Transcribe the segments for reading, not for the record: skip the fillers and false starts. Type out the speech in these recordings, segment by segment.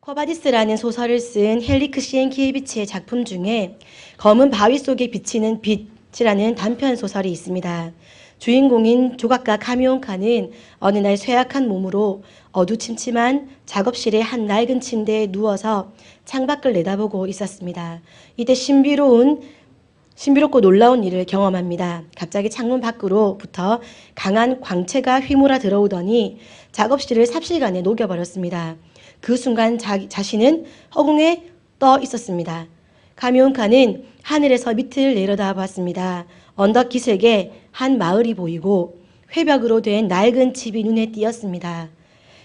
쿼바디스라는 소설을 쓴 헨리크 시엔키에비치의 작품 중에 검은 바위 속에 비치는 빛이라는 단편 소설이 있습니다. 주인공인 조각가 카미온카는 어느 날 쇠약한 몸으로 어두침침한 작업실의 한 낡은 침대에 누워서 창밖을 내다보고 있었습니다. 이때 신비롭고 놀라운 일을 경험합니다. 갑자기 창문 밖으로부터 강한 광채가 휘몰아 들어오더니 작업실을 삽시간에 녹여버렸습니다. 그 순간 자신은 허공에 떠 있었습니다. 카미온카는 하늘에서 밑을 내려다봤습니다. 언덕 기슭에 한 마을이 보이고 회벽으로 된 낡은 집이 눈에 띄었습니다.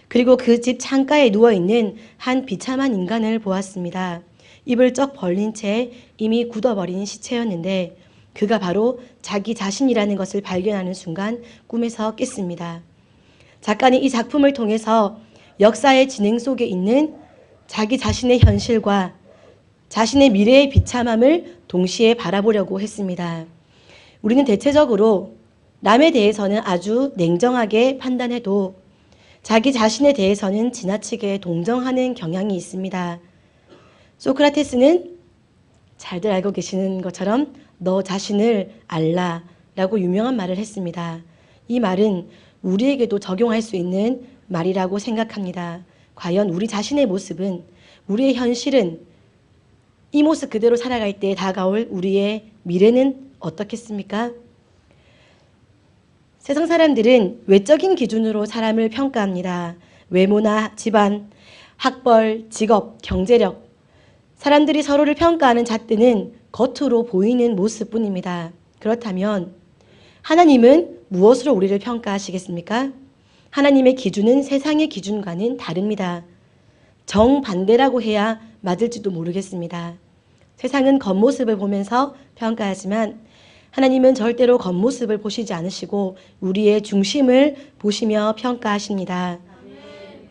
그리고 그 집 창가에 누워있는 한 비참한 인간을 보았습니다. 입을 쩍 벌린 채 이미 굳어버린 시체였는데 그가 바로 자기 자신이라는 것을 발견하는 순간 꿈에서 깼습니다. 작가는 이 작품을 통해서 역사의 진행 속에 있는 자기 자신의 현실과 자신의 미래의 비참함을 동시에 바라보려고 했습니다. 우리는 대체적으로 남에 대해서는 아주 냉정하게 판단해도 자기 자신에 대해서는 지나치게 동정하는 경향이 있습니다. 소크라테스는 잘들 알고 계시는 것처럼 너 자신을 알라라고 유명한 말을 했습니다. 이 말은 우리에게도 적용할 수 있는 말이라고 생각합니다. 과연 우리 자신의 모습은, 우리의 현실은 이 모습 그대로 살아갈 때 다가올 우리의 미래는 어떻겠습니까? 세상 사람들은 외적인 기준으로 사람을 평가합니다. 외모나 집안, 학벌, 직업, 경제력. 사람들이 서로를 평가하는 잣대는 겉으로 보이는 모습뿐입니다. 그렇다면 하나님은 무엇으로 우리를 평가하시겠습니까? 하나님의 기준은 세상의 기준과는 다릅니다. 정반대라고 해야 맞을지도 모르겠습니다. 세상은 겉모습을 보면서 평가하지만 하나님은 절대로 겉모습을 보시지 않으시고 우리의 중심을 보시며 평가하십니다.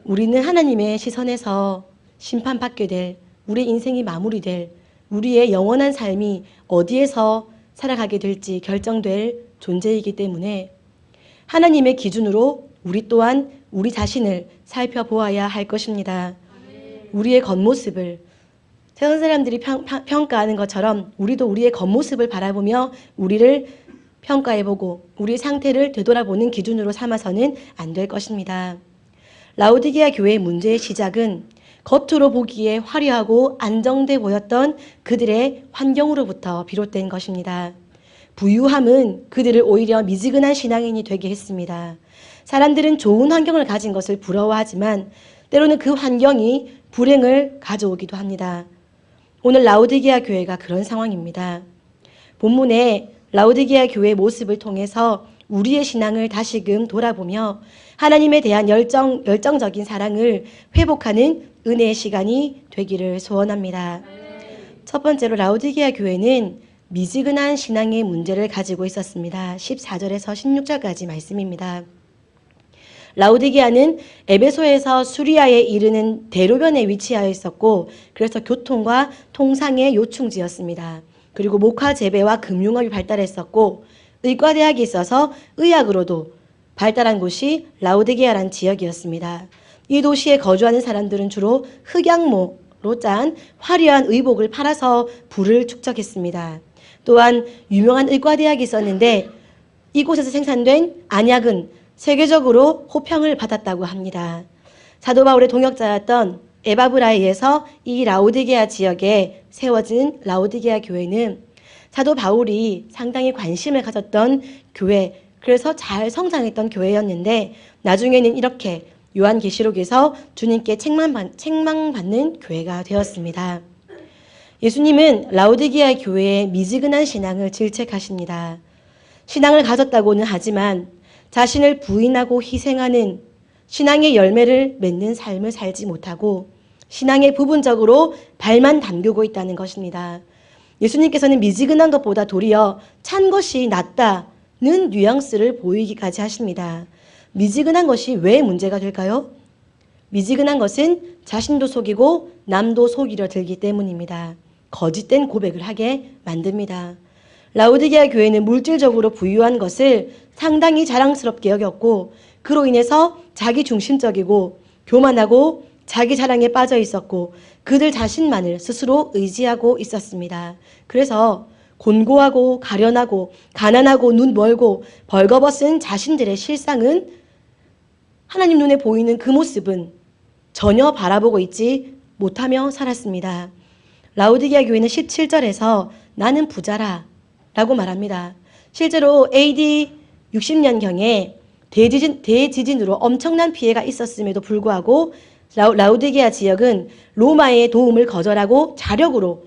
우리는 하나님의 시선에서 심판받게 될, 우리 인생이 마무리될, 우리의 영원한 삶이 어디에서 살아가게 될지 결정될 존재이기 때문에 하나님의 기준으로 우리 또한 우리 자신을 살펴보아야 할 것입니다. 우리의 겉모습을 세상 사람들이 평가하는 것처럼 우리도 우리의 겉모습을 바라보며 우리를 평가해보고 우리 상태를 되돌아보는 기준으로 삼아서는 안 될 것입니다. 라오디게아 교회의 문제의 시작은 겉으로 보기에 화려하고 안정돼 보였던 그들의 환경으로부터 비롯된 것입니다. 부유함은 그들을 오히려 미지근한 신앙인이 되게 했습니다. 사람들은 좋은 환경을 가진 것을 부러워하지만 때로는 그 환경이 불행을 가져오기도 합니다. 오늘 라오디게아 교회가 그런 상황입니다. 본문에 라오디게아 교회의 모습을 통해서 우리의 신앙을 다시금 돌아보며 하나님에 대한 열정적인 사랑을 회복하는 은혜의 시간이 되기를 소원합니다. 첫 번째로 라오디게아 교회는 미지근한 신앙의 문제를 가지고 있었습니다. 14절에서 16절까지 말씀입니다. 라오디게아는 에베소에서 수리아에 이르는 대로변에 위치하여 있었고 그래서 교통과 통상의 요충지였습니다. 그리고 목화 재배와 금융업이 발달했었고 의과대학이 있어서 의학으로도 발달한 곳이 라오디게아라는 지역이었습니다. 이 도시에 거주하는 사람들은 주로 흑양모로 짠 화려한 의복을 팔아서 부를 축적했습니다. 또한 유명한 의과대학이 있었는데 이곳에서 생산된 안약은 세계적으로 호평을 받았다고 합니다. 사도 바울의 동역자였던 에바브라에 의해서 이 라오디게아 지역에 세워진 라오디게아 교회는 사도 바울이 상당히 관심을 가졌던 교회, 그래서 잘 성장했던 교회였는데 나중에는 이렇게 요한계시록에서 주님께 책망받는 교회가 되었습니다. 예수님은 라오디게아 교회의 미지근한 신앙을 질책하십니다. 신앙을 가졌다고는 하지만 자신을 부인하고 희생하는 신앙의 열매를 맺는 삶을 살지 못하고 신앙에 부분적으로 발만 담그고 있다는 것입니다. 예수님께서는 미지근한 것보다 도리어 찬 것이 낫다는 뉘앙스를 보이기까지 하십니다. 미지근한 것이 왜 문제가 될까요? 미지근한 것은 자신도 속이고 남도 속이려 들기 때문입니다. 거짓된 고백을 하게 만듭니다. 라오디게아 교회는 물질적으로 부유한 것을 상당히 자랑스럽게 여겼고 그로 인해서 자기 중심적이고 교만하고 자기 자랑에 빠져 있었고 그들 자신만을 스스로 의지하고 있었습니다. 그래서 곤고하고 가련하고 가난하고 눈 멀고 벌거벗은 자신들의 실상은 하나님 눈에 보이는 그 모습은 전혀 바라보고 있지 못하며 살았습니다. 라우디게아 교회는 17절에서 나는 부자라 라고 말합니다. 실제로 AD 60년경에 대지진으로 엄청난 피해가 있었음에도 불구하고 라우디게아 지역은 로마의 도움을 거절하고 자력으로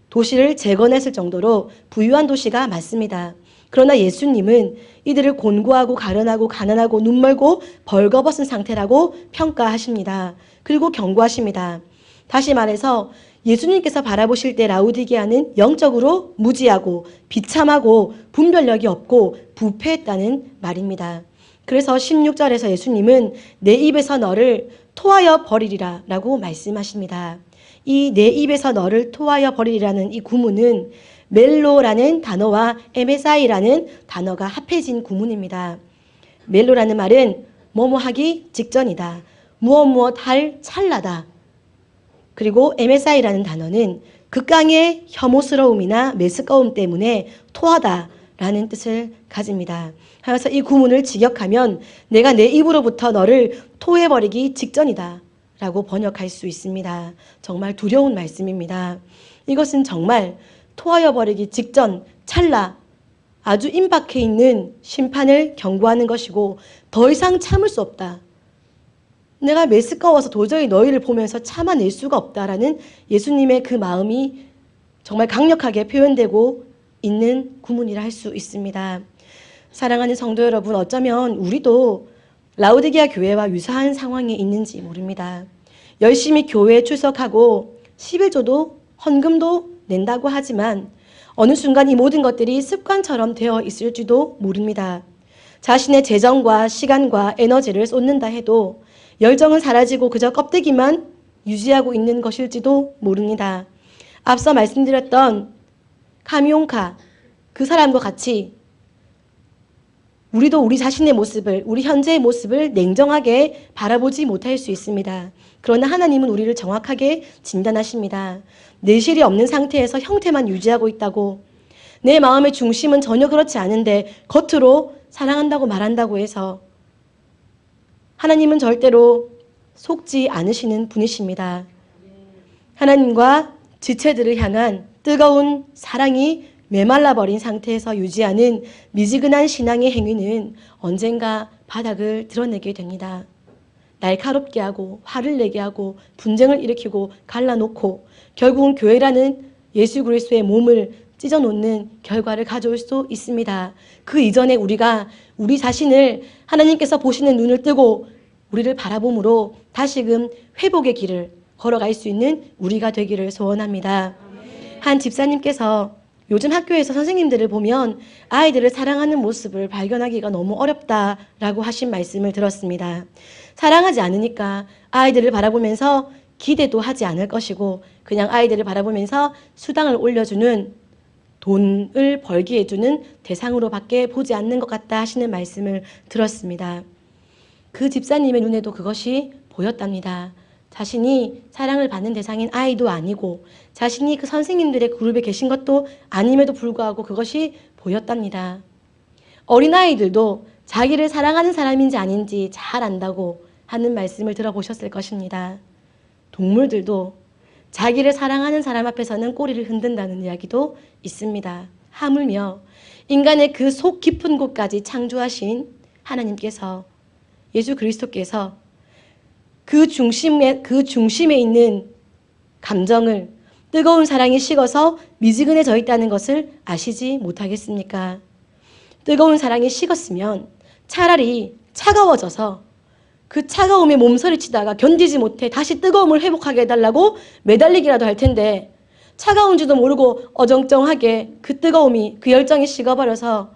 도시를 재건했을 정도로 부유한 도시가 맞습니다. 그러나 예수님은 이들을 곤고하고 가련하고 가난하고 눈멀고 벌거벗은 상태라고 평가하십니다. 그리고 경고하십니다. 다시 말해서 예수님께서 바라보실 때 라우디게아는 영적으로 무지하고 비참하고 분별력이 없고 부패했다는 말입니다. 그래서 16절에서 예수님은 내 입에서 너를 토하여 버리리라 라고 말씀하십니다. 이 내 입에서 너를 토하여 버리리라는 이 구문은 멜로라는 단어와 MSI라는 단어가 합해진 구문입니다. 멜로라는 말은 뭐뭐 하기 직전이다. 무엇 할 찰나다. 그리고 MSI라는 단어는 극강의 혐오스러움이나 메스꺼움 때문에 토하다라는 뜻을 가집니다. 하여서 이 구문을 직역하면 내가 내 입으로부터 너를 토해버리기 직전이다 라고 번역할 수 있습니다. 정말 두려운 말씀입니다. 이것은 정말 토하여버리기 직전 찰나 아주 임박해 있는 심판을 경고하는 것이고 더 이상 참을 수 없다. 내가 메스꺼워서 도저히 너희를 보면서 참아낼 수가 없다라는 예수님의 그 마음이 정말 강력하게 표현되고 있는 구문이라 할 수 있습니다. 사랑하는 성도 여러분, 어쩌면 우리도 라우디게아 교회와 유사한 상황에 있는지 모릅니다. 열심히 교회에 출석하고 11조도 헌금도 낸다고 하지만 어느 순간 이 모든 것들이 습관처럼 되어 있을지도 모릅니다. 자신의 재정과 시간과 에너지를 쏟는다 해도 열정은 사라지고 그저 껍데기만 유지하고 있는 것일지도 모릅니다. 앞서 말씀드렸던 카미온카 그 사람과 같이 우리도 우리 자신의 모습을, 우리 현재의 모습을 냉정하게 바라보지 못할 수 있습니다. 그러나 하나님은 우리를 정확하게 진단하십니다. 내실이 없는 상태에서 형태만 유지하고 있다고, 내 마음의 중심은 전혀 그렇지 않은데 겉으로 사랑한다고 말한다고 해서 하나님은 절대로 속지 않으시는 분이십니다. 하나님과 지체들을 향한 뜨거운 사랑이 메말라버린 상태에서 유지하는 미지근한 신앙의 행위는 언젠가 바닥을 드러내게 됩니다. 날카롭게 하고 화를 내게 하고 분쟁을 일으키고 갈라놓고 결국은 교회라는 예수 그리스도의 몸을 찢어놓는 결과를 가져올 수 있습니다. 그 이전에 우리가 우리 자신을 하나님께서 보시는 눈을 뜨고 우리를 바라봄으로 다시금 회복의 길을 걸어갈 수 있는 우리가 되기를 소원합니다. 한 집사님께서 요즘 학교에서 선생님들을 보면 아이들을 사랑하는 모습을 발견하기가 너무 어렵다라고 하신 말씀을 들었습니다. 사랑하지 않으니까 아이들을 바라보면서 기대도 하지 않을 것이고 그냥 아이들을 바라보면서 수당을 올려주는 돈을 벌게 해주는 대상으로밖에 보지 않는 것 같다 하시는 말씀을 들었습니다. 그 집사님의 눈에도 그것이 보였답니다. 자신이 사랑을 받는 대상인 아이도 아니고 자신이 그 선생님들의 그룹에 계신 것도 아님에도 불구하고 그것이 보였답니다. 어린아이들도 자기를 사랑하는 사람인지 아닌지 잘 안다고 하는 말씀을 들어보셨을 것입니다. 동물들도 자기를 사랑하는 사람 앞에서는 꼬리를 흔든다는 이야기도 있습니다. 하물며 인간의 그 속 깊은 곳까지 창조하신 하나님께서 예수 그리스도께서 그 중심에 있는 감정을 뜨거운 사랑이 식어서 미지근해져 있다는 것을 아시지 못하겠습니까? 뜨거운 사랑이 식었으면 차라리 차가워져서 그 차가움에 몸서리치다가 견디지 못해 다시 뜨거움을 회복하게 해달라고 매달리기라도 할 텐데 차가운지도 모르고 어정쩡하게 그 뜨거움이 그 열정이 식어버려서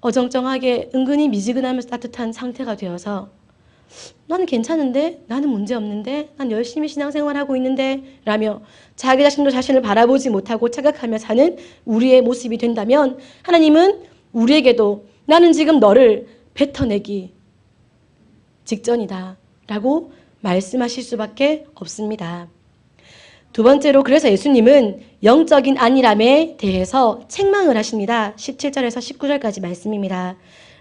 어정쩡하게 은근히 미지근하면서 따뜻한 상태가 되어서 나는 괜찮은데? 나는 문제없는데? 난 열심히 신앙생활하고 있는데? 라며 자기 자신도 자신을 바라보지 못하고 착각하며 사는 우리의 모습이 된다면 하나님은 우리에게도 나는 지금 너를 뱉어내기 직전이다 라고 말씀하실 수밖에 없습니다. 두 번째로 그래서 예수님은 영적인 안일함에 대해서 책망을 하십니다. 17절에서 19절까지 말씀입니다.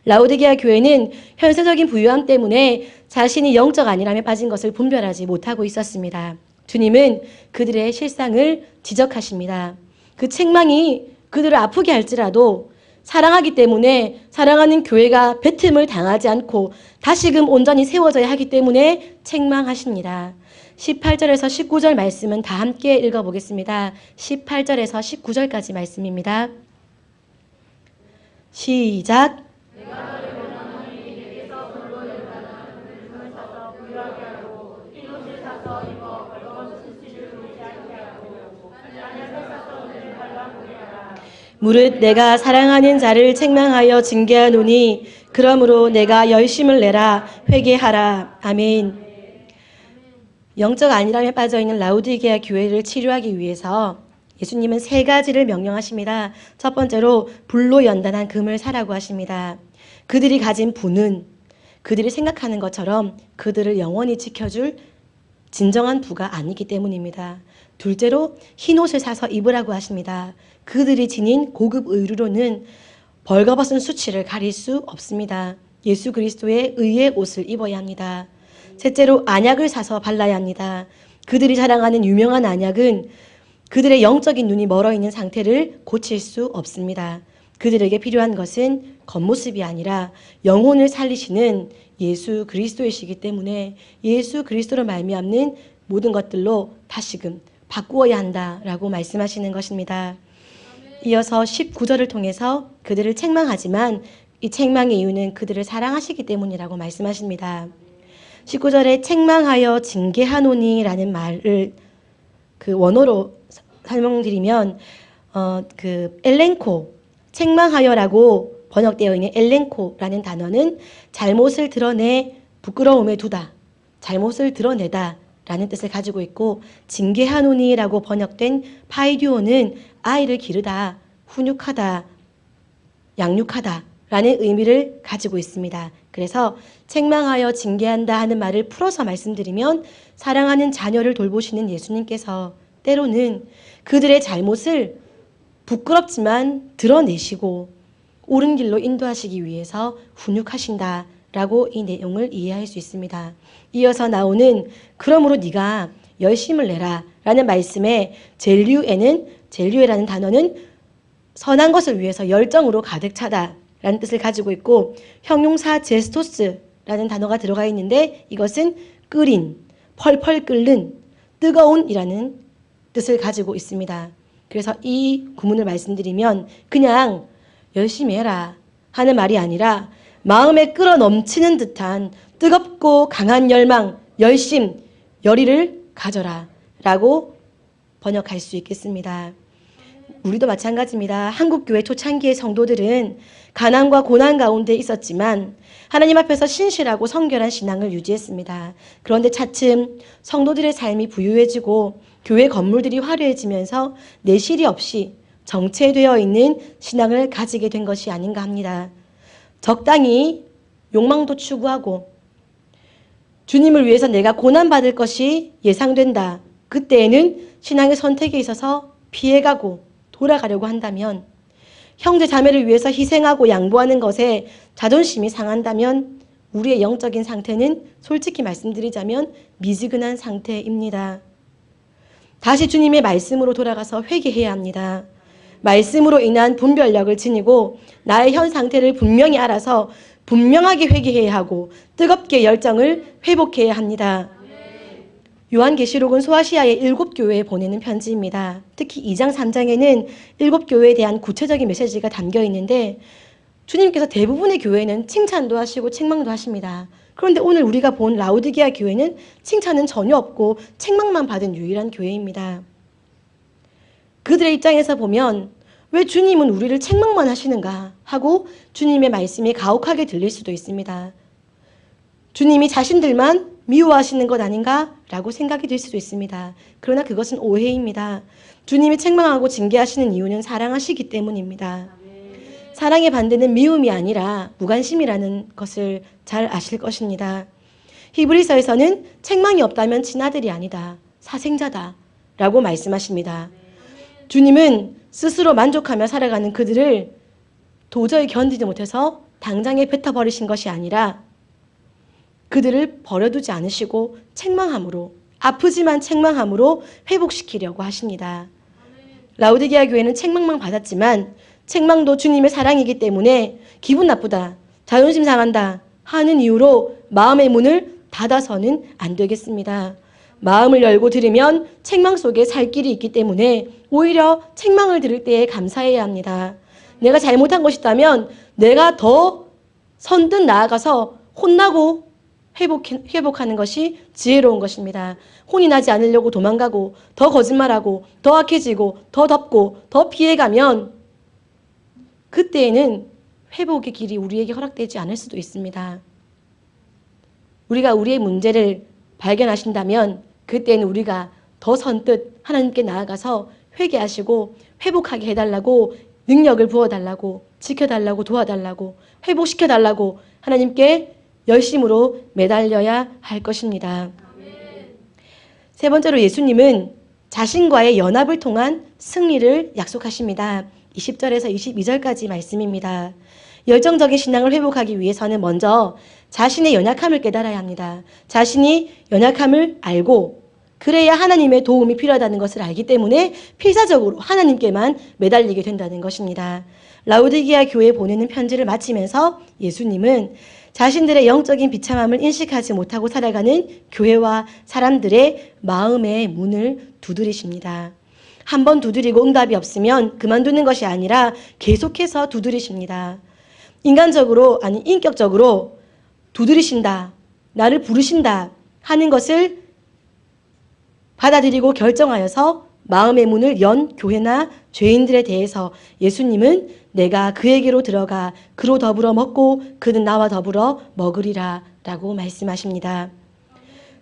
라오디게아 교회는 현세적인 부유함 때문에 자신이 영적 안일함에 빠진 것을 분별하지 못하고 있었습니다. 주님은 그들의 실상을 지적하십니다. 그 책망이 그들을 아프게 할지라도 사랑하기 때문에 사랑하는 교회가 뱉음을 당하지 않고 다시금 온전히 세워져야 하기 때문에 책망하십니다. 18절에서 19절 말씀은 다 함께 읽어보겠습니다. 18절에서 19절까지 말씀입니다. 시작. 무릇 내가 사랑하는 자를 책망하여 징계하노니 그러므로 내가 열심을 내라 회개하라. 아멘. 영적 안일함에 빠져있는 라오디게아 교회를 치료하기 위해서 예수님은 세 가지를 명령하십니다. 첫 번째로 불로 연단한 금을 사라고 하십니다. 그들이 가진 부는 그들이 생각하는 것처럼 그들을 영원히 지켜줄 진정한 부가 아니기 때문입니다. 둘째로 흰옷을 사서 입으라고 하십니다. 그들이 지닌 고급 의류로는 벌거벗은 수치를 가릴 수 없습니다. 예수 그리스도의 의의 옷을 입어야 합니다. 셋째로 안약을 사서 발라야 합니다. 그들이 자랑하는 유명한 안약은 그들의 영적인 눈이 멀어있는 상태를 고칠 수 없습니다. 그들에게 필요한 것은 겉모습이 아니라 영혼을 살리시는 예수 그리스도이시기 때문에 예수 그리스도로 말미암는 모든 것들로 다시금 바꾸어야 한다라고 말씀하시는 것입니다. 이어서 19절을 통해서 그들을 책망하지만 이 책망의 이유는 그들을 사랑하시기 때문이라고 말씀하십니다. 19절에 책망하여 징계하노니라는 말을 그 원어로 설명드리면 그 엘렌코, 책망하여라고 번역되어 있는 엘렌코라는 단어는 잘못을 드러내 부끄러움에 두다, 잘못을 드러내다 라는 뜻을 가지고 있고, 징계하노니라고 번역된 파이디오는 아이를 기르다, 훈육하다, 양육하다 라는 의미를 가지고 있습니다. 그래서 책망하여 징계한다 하는 말을 풀어서 말씀드리면 사랑하는 자녀를 돌보시는 예수님께서 때로는 그들의 잘못을 부끄럽지만 드러내시고 옳은 길로 인도하시기 위해서 훈육하신다 라고 이 내용을 이해할 수 있습니다. 이어서 나오는 그러므로 네가 열심을 내라 라는 말씀에 젤류에라는 단어는 선한 것을 위해서 열정으로 가득 차다 라는 뜻을 가지고 있고, 형용사 제스토스라는 단어가 들어가 있는데 이것은 끓인, 펄펄 끓는, 뜨거운 이라는 뜻을 가지고 있습니다. 그래서 이 구문을 말씀드리면 그냥 열심히 해라 하는 말이 아니라 마음에 끓어 넘치는 듯한 뜨겁고 강한 열망, 열심, 열의를 가져라 라고 번역할 수 있겠습니다. 우리도 마찬가지입니다. 한국교회 초창기의 성도들은 가난과 고난 가운데 있었지만 하나님 앞에서 신실하고 성결한 신앙을 유지했습니다. 그런데 차츰 성도들의 삶이 부유해지고 교회 건물들이 화려해지면서 내실이 없이 정체되어 있는 신앙을 가지게 된 것이 아닌가 합니다. 적당히 욕망도 추구하고 주님을 위해서 내가 고난받을 것이 예상된다. 그때에는 신앙의 선택에 있어서 피해가고 돌아가려고 한다면, 형제 자매를 위해서 희생하고 양보하는 것에 자존심이 상한다면 우리의 영적인 상태는 솔직히 말씀드리자면 미지근한 상태입니다. 다시 주님의 말씀으로 돌아가서 회개해야 합니다. 말씀으로 인한 분별력을 지니고 나의 현 상태를 분명히 알아서 분명하게 회개해야 하고 뜨겁게 열정을 회복해야 합니다. 요한계시록은 소아시아의 7교회에 보내는 편지입니다. 특히 2장, 3장에는 7교회에 대한 구체적인 메시지가 담겨 있는데 주님께서 대부분의 교회는 칭찬도 하시고 책망도 하십니다. 그런데 오늘 우리가 본 라오디게아 교회는 칭찬은 전혀 없고 책망만 받은 유일한 교회입니다. 그들의 입장에서 보면 왜 주님은 우리를 책망만 하시는가 하고 주님의 말씀이 가혹하게 들릴 수도 있습니다. 주님이 자신들만 미워하시는 것 아닌가 라고 생각이 될 수도 있습니다. 그러나 그것은 오해입니다. 주님이 책망하고 징계하시는 이유는 사랑하시기 때문입니다. 사랑의 반대는 미움이 아니라 무관심이라는 것을 잘 아실 것입니다. 히브리서에서는 책망이 없다면 친아들이 아니다. 사생자다. 라고 말씀하십니다. 주님은 스스로 만족하며 살아가는 그들을 도저히 견디지 못해서 당장에 뱉어버리신 것이 아니라 그들을 버려두지 않으시고 책망함으로, 아프지만 책망함으로 회복시키려고 하십니다. 라우디게아 교회는 책망만 받았지만 책망도 주님의 사랑이기 때문에 기분 나쁘다, 자존심 상한다 하는 이유로 마음의 문을 닫아서는 안 되겠습니다. 마음을 열고 들으면 책망 속에 살 길이 있기 때문에 오히려 책망을 들을 때에 감사해야 합니다. 내가 잘못한 것이 있다면 내가 더 선뜻 나아가서 혼나고 회복하는 것이 지혜로운 것입니다. 혼이 나지 않으려고 도망가고 더 거짓말하고 더 악해지고 더 덮고 더 피해가면 그때에는 회복의 길이 우리에게 허락되지 않을 수도 있습니다. 우리가 우리의 문제를 발견하신다면 그때는 우리가 더 선뜻 하나님께 나아가서 회개하시고 회복하게 해달라고 능력을 부어달라고 지켜달라고 도와달라고 회복시켜달라고 하나님께 열심으로 매달려야 할 것입니다. 세 번째로 예수님은 자신과의 연합을 통한 승리를 약속하십니다. 20절에서 22절까지 말씀입니다. 열정적인 신앙을 회복하기 위해서는 먼저 자신의 연약함을 깨달아야 합니다. 자신이 연약함을 알고 그래야 하나님의 도움이 필요하다는 것을 알기 때문에 필사적으로 하나님께만 매달리게 된다는 것입니다. 라우디게아 교회에 보내는 편지를 마치면서 예수님은 자신들의 영적인 비참함을 인식하지 못하고 살아가는 교회와 사람들의 마음의 문을 두드리십니다. 한 번 두드리고 응답이 없으면 그만두는 것이 아니라 계속해서 두드리십니다. 인간적으로, 아니 인격적으로 두드리신다, 나를 부르신다 하는 것을 받아들이고 결정하여서 마음의 문을 연 교회나 죄인들에 대해서 예수님은 내가 그에게로 들어가 그로 더불어 먹고 그는 나와 더불어 먹으리라 라고 말씀하십니다.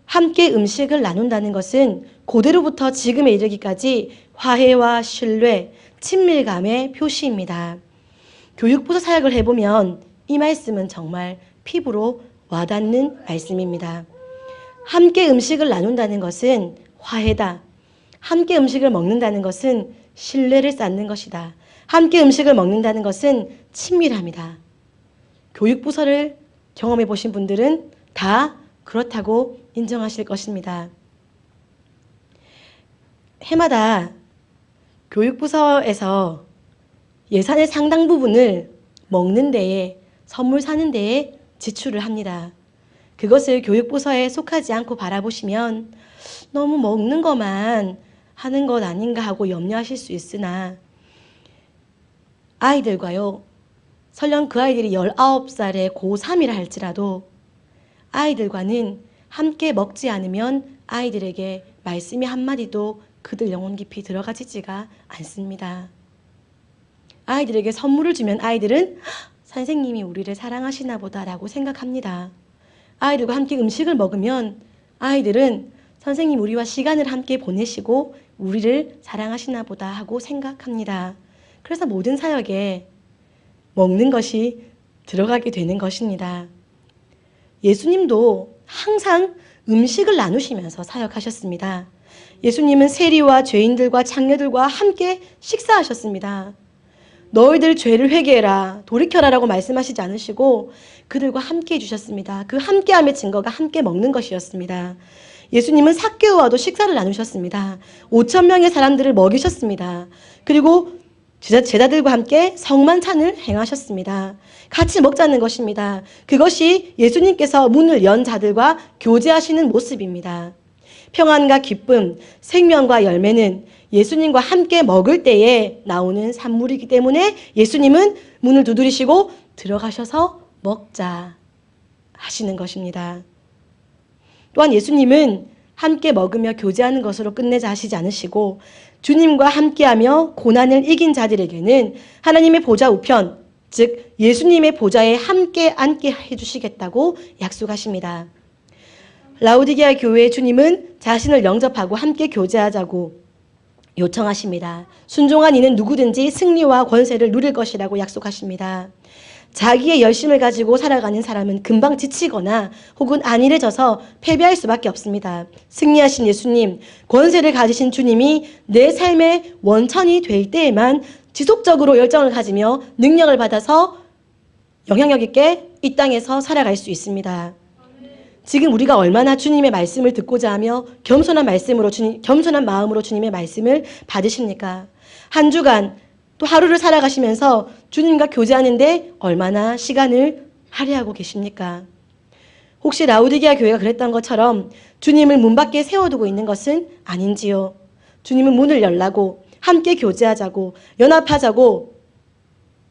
함께 음식을 나눈다는 것은 고대로부터 지금에 이르기까지 화해와 신뢰, 친밀감의 표시입니다. 교육부서 사역을 해보면 이 말씀은 정말 피부로 와닿는 말씀입니다. 함께 음식을 나눈다는 것은 화해다. 함께 음식을 먹는다는 것은 신뢰를 쌓는 것이다. 함께 음식을 먹는다는 것은 친밀함이다. 교육부서를 경험해 보신 분들은 다 그렇다고 인정하실 것입니다. 해마다 교육부서에서 예산의 상당 부분을 먹는 데에, 선물 사는 데에 지출을 합니다. 그것을 교육부서에 속하지 않고 바라보시면 너무 먹는 것만 하는 것 아닌가 하고 염려하실 수 있으나 아이들과요, 설령 그 아이들이 19살에 고3이라 할지라도 아이들과는 함께 먹지 않으면 아이들에게 말씀이 한마디도 그들 영혼 깊이 들어가지지가 않습니다. 아이들에게 선물을 주면 아이들은 선생님이 우리를 사랑하시나 보다라고 생각합니다. 아이들과 함께 음식을 먹으면 아이들은 선생님 우리와 시간을 함께 보내시고 우리를 사랑하시나 보다 하고 생각합니다. 그래서 모든 사역에 먹는 것이 들어가게 되는 것입니다. 예수님도 항상 음식을 나누시면서 사역하셨습니다. 예수님은 세리와 죄인들과 창녀들과 함께 식사하셨습니다. 너희들 죄를 회개해라, 돌이켜라라고 말씀하시지 않으시고 그들과 함께 해주셨습니다. 그 함께함의 증거가 함께 먹는 것이었습니다. 예수님은 삭개오와도 식사를 나누셨습니다. 5,000명의 사람들을 먹이셨습니다. 그리고 제자들과 함께 성만찬을 행하셨습니다. 같이 먹자는 것입니다. 그것이 예수님께서 문을 연 자들과 교제하시는 모습입니다. 평안과 기쁨, 생명과 열매는 예수님과 함께 먹을 때에 나오는 산물이기 때문에 예수님은 문을 두드리시고 들어가셔서 먹자 하시는 것입니다. 또한 예수님은 함께 먹으며 교제하는 것으로 끝내자 하시지 않으시고 주님과 함께하며 고난을 이긴 자들에게는 하나님의 보좌 우편, 즉 예수님의 보좌에 함께 앉게 해주시겠다고 약속하십니다. 라우디게아 교회의 주님은 자신을 영접하고 함께 교제하자고 요청하십니다. 순종한 이는 누구든지 승리와 권세를 누릴 것이라고 약속하십니다. 자기의 열심을 가지고 살아가는 사람은 금방 지치거나 혹은 안일해져서 패배할 수밖에 없습니다. 승리하신 예수님, 권세를 가지신 주님이 내 삶의 원천이 될 때에만 지속적으로 열정을 가지며 능력을 받아서 영향력 있게 이 땅에서 살아갈 수 있습니다. 지금 우리가 얼마나 주님의 말씀을 듣고자 하며 겸손한 마음으로 주님의 말씀을 받으십니까? 한 주간 또 하루를 살아가시면서 주님과 교제하는데 얼마나 시간을 할애하고 계십니까? 혹시 라우디게아 교회가 그랬던 것처럼 주님을 문 밖에 세워두고 있는 것은 아닌지요? 주님은 문을 열라고 함께 교제하자고 연합하자고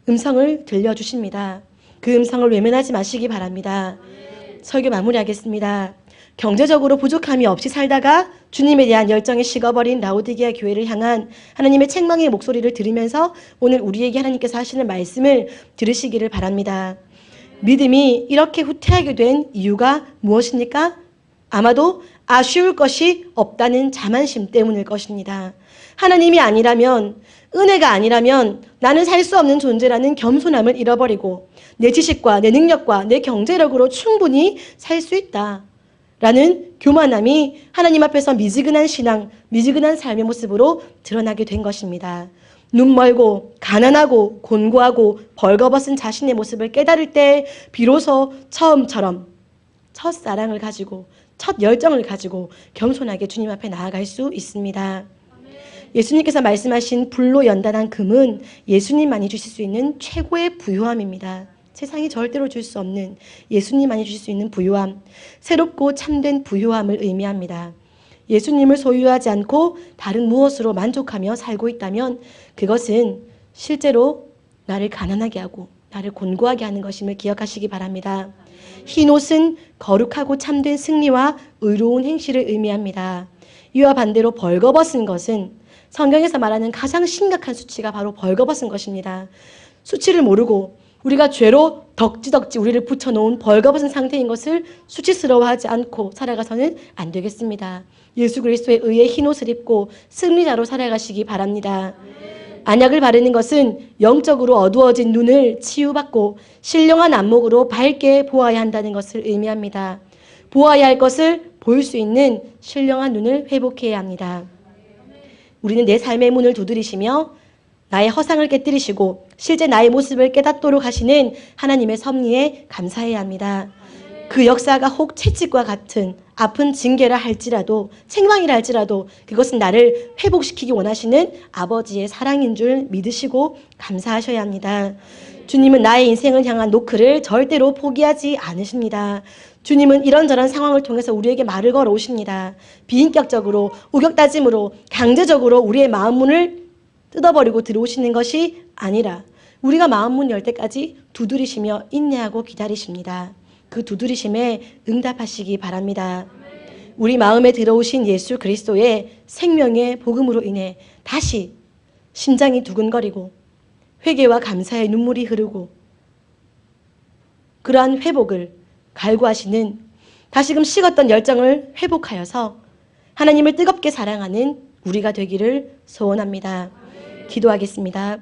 음성을 들려주십니다. 그 음성을 외면하지 마시기 바랍니다. 설교 마무리하겠습니다. 경제적으로 부족함이 없이 살다가 주님에 대한 열정이 식어버린 라우디게아 교회를 향한 하나님의 책망의 목소리를 들으면서 오늘 우리에게 하나님께서 하시는 말씀을 들으시기를 바랍니다. 믿음이 이렇게 후퇴하게 된 이유가 무엇입니까? 아마도 아쉬울 것이 없다는 자만심 때문일 것입니다. 하나님이 아니라면, 은혜가 아니라면 나는 살 수 없는 존재라는 겸손함을 잃어버리고 내 지식과 내 능력과 내 경제력으로 충분히 살 수 있다 라는 교만함이 하나님 앞에서 미지근한 신앙, 미지근한 삶의 모습으로 드러나게 된 것입니다. 눈 멀고 가난하고 곤고하고 벌거벗은 자신의 모습을 깨달을 때 비로소 처음처럼 첫사랑을 가지고 첫 열정을 가지고 겸손하게 주님 앞에 나아갈 수 있습니다. 예수님께서 말씀하신 불로 연단한 금은 예수님만이 주실 수 있는 최고의 부유함입니다. 세상이 절대로 줄 수 없는 예수님만이 주실 수 있는 부유함, 새롭고 참된 부유함을 의미합니다. 예수님을 소유하지 않고 다른 무엇으로 만족하며 살고 있다면 그것은 실제로 나를 가난하게 하고 나를 곤고하게 하는 것임을 기억하시기 바랍니다. 흰옷은 거룩하고 참된 승리와 의로운 행실을 의미합니다. 이와 반대로 벌거벗은 것은 성경에서 말하는 가장 심각한 수치가 바로 벌거벗은 것입니다. 수치를 모르고 우리가 죄로 덕지덕지 우리를 붙여놓은 벌거벗은 상태인 것을 수치스러워하지 않고 살아가서는 안 되겠습니다. 예수 그리스도의 의의 흰옷을 입고 승리자로 살아가시기 바랍니다. 안약을 바르는 것은 영적으로 어두워진 눈을 치유받고 신령한 안목으로 밝게 보아야 한다는 것을 의미합니다. 보아야 할 것을 볼 수 있는 신령한 눈을 회복해야 합니다. 우리는 내 삶의 문을 두드리시며 나의 허상을 깨뜨리시고 실제 나의 모습을 깨닫도록 하시는 하나님의 섭리에 감사해야 합니다. 그 역사가 혹 채찍과 같은 아픈 징계라 할지라도 책망이라 할지라도 그것은 나를 회복시키기 원하시는 아버지의 사랑인 줄 믿으시고 감사하셔야 합니다. 주님은 나의 인생을 향한 노크를 절대로 포기하지 않으십니다. 주님은 이런저런 상황을 통해서 우리에게 말을 걸어 오십니다. 비인격적으로 우격다짐으로 강제적으로 우리의 마음문을 뜯어버리고 들어오시는 것이 아니라 우리가 마음문 열 때까지 두드리시며 인내하고 기다리십니다. 그 두드리심에 응답하시기 바랍니다. 우리 마음에 들어오신 예수 그리스도의 생명의 복음으로 인해 다시 심장이 두근거리고 회개와 감사의 눈물이 흐르고 그러한 회복을 갈구하시는 다시금 식었던 열정을 회복하여서 하나님을 뜨겁게 사랑하는 우리가 되기를 소원합니다. 기도하겠습니다.